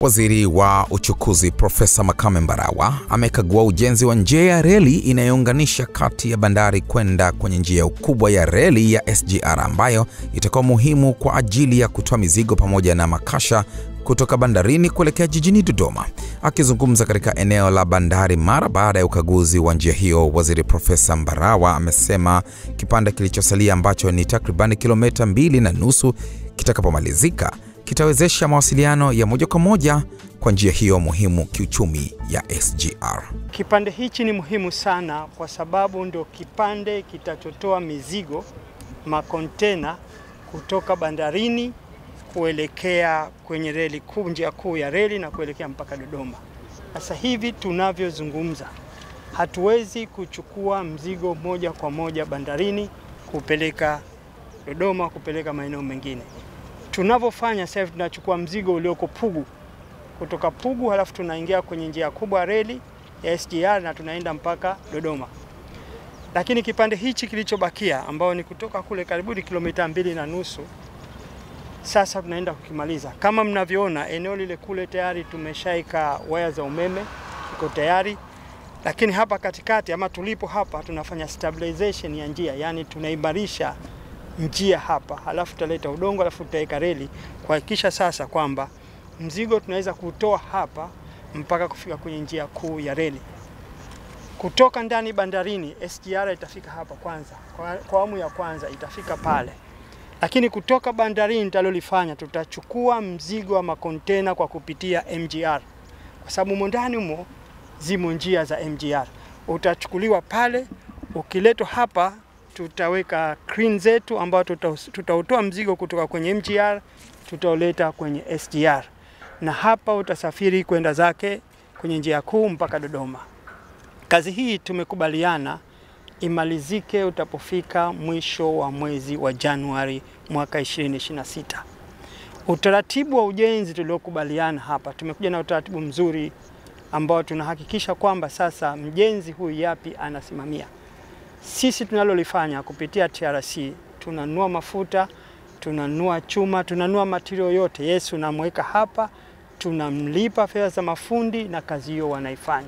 Waziri wa uchukuzi Profesa Makame Mbarawa amekagua ujenzi wa njia ya reli inayounganisha kati ya bandari kwenda kwenye njia kubwa ya reli ya SGR ambayo itakuwa muhimu kwa ajili ya kutoa mizigo pamoja na makasha kutoka bandarini kuelekea jijini Dodoma. Akizungumza katika eneo la bandari mara baada ya ukaguzi wa njia hiyo, Waziri Profesa Mbarawa amesema kipande kilichosalia ambacho ni takriban kilomita 2.5 kitakapomalizika kitawezesha mawasiliano ya moja kwa moja kwa njia hiyo muhimu kiuchumi ya SGR. Kipande hichi ni muhimu sana kwa sababu ndio kipande kitachotoa mizigo, makontena kutoka bandarini kuelekea kwenye reli kuu, njia kuu ya reli na kuelekea mpaka Dodoma. Sasa hivi tunavyozungumza, hatuwezi kuchukua mzigo moja kwa moja bandarini kupeleka Dodoma, kupeleka maeneo mengine. Tunavyofanya sasa tunachukua mzigo ulioko Pugu, kutoka Pugu halafu tunaingia kwenye njia kubwa reli ya SGR na tunaenda mpaka Dodoma. Lakini kipande hichi kilichobakia ambao ni kutoka kule karibu kilomita 2.5 sasa tunaenda kukimaliza. Kama mnavyoona eneo lile kule tayari tumeshaika waya za umeme, iko tayari. Lakini hapa katikati ama tulipo hapa tunafanya stabilization ya njia, yani tunaimarisha njia hapa, halafu tutaleta udongo, halafu tutaweka reli kuhakikisha sasa kwamba mzigo tunaweza kutoa hapa mpaka kufika kwenye njia kuu ya reli. Kutoka ndani bandarini SGR itafika hapa kwanza, kwa awamu ya kwanza itafika pale. Lakini kutoka bandarini nitalolifanya, tutachukua mzigo wa makontena kwa kupitia MGR. Kwa sababu ndani humo zimo njia za MGR. Utachukuliwa pale, ukiletwa hapa tutaweka crane zetu ambao tutautoa mzigo kutoka kwenye MGR, tutauleta kwenye SGR. Na hapa utasafiri kwenda zake kwenye njia kuu mpaka Dodoma. Kazi hii tumekubaliana imalizike utapofika mwisho wa mwezi wa Januari mwaka 2026. Utaratibu wa ujenzi tuliokubaliana hapa, tumekuja na utaratibu mzuri ambao tunahakikisha kwamba sasa mjenzi huyu yapi anasimamia. Sisi tunalolifanya kupitia TRC, tunanunua mafuta, tunanunua chuma, tunanunua material yote. Yesu namweka hapa, tunamlipa fedha za mafundi na kazi hiyo wanaifanya.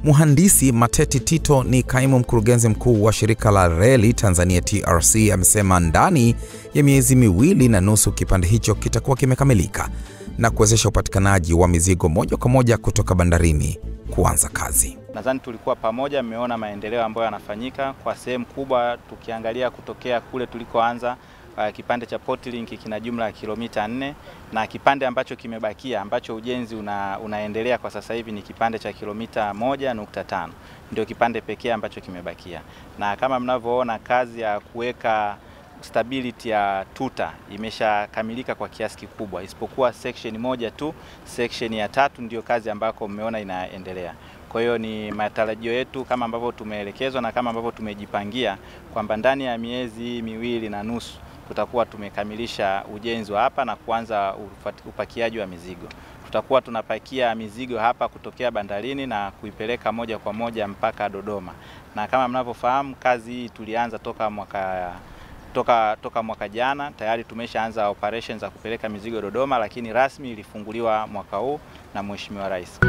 Mhandisi Mateti Tito ni kaimu mkurugenzi mkuu wa shirika la reli Tanzania TRC, amesema ndani ya miezi 2.5 kipande hicho kitakuwa kimekamilika na kuwezesha upatikanaji wa mizigo moja kwa moja kutoka bandarini kuanza kazi. Nadhani tulikuwa pamoja, mmeona maendeleo ambayo yanafanyika kwa sehemu kubwa. Tukiangalia kutokea kule tulikoanza, kipande cha Portlink kina jumla ya kilomita 4 na kipande ambacho kimebakia ambacho ujenzi unaendelea kwa sasa hivi ni kipande cha kilomita 1.5. Ndio kipande pekee ambacho kimebakia. Na kama mnavyoona kazi ya kuweka stability ya tuta imeshakamilika kwa kiasi kikubwa, isipokuwa section moja tu, section ya 3 ndio kazi ambako mmeona inaendelea. Kwa hiyo ni matarajio yetu kama ambavyo tumeelekezwa na kama ambavyo tumejipangia kwamba ndani ya miezi 2.5 tutakuwa tumekamilisha ujenzi wa hapa na kuanza upakiaji wa mizigo. Tutakuwa tunapakia mizigo hapa kutokea bandarini na kuipeleka moja kwa moja mpaka Dodoma. Na kama mnavyofahamu kazi hii tulianza toka mwaka jana, tayari tumeshaanza operations za kupeleka mizigo Dodoma, lakini rasmi ilifunguliwa mwaka huu na Mheshimiwa Rais.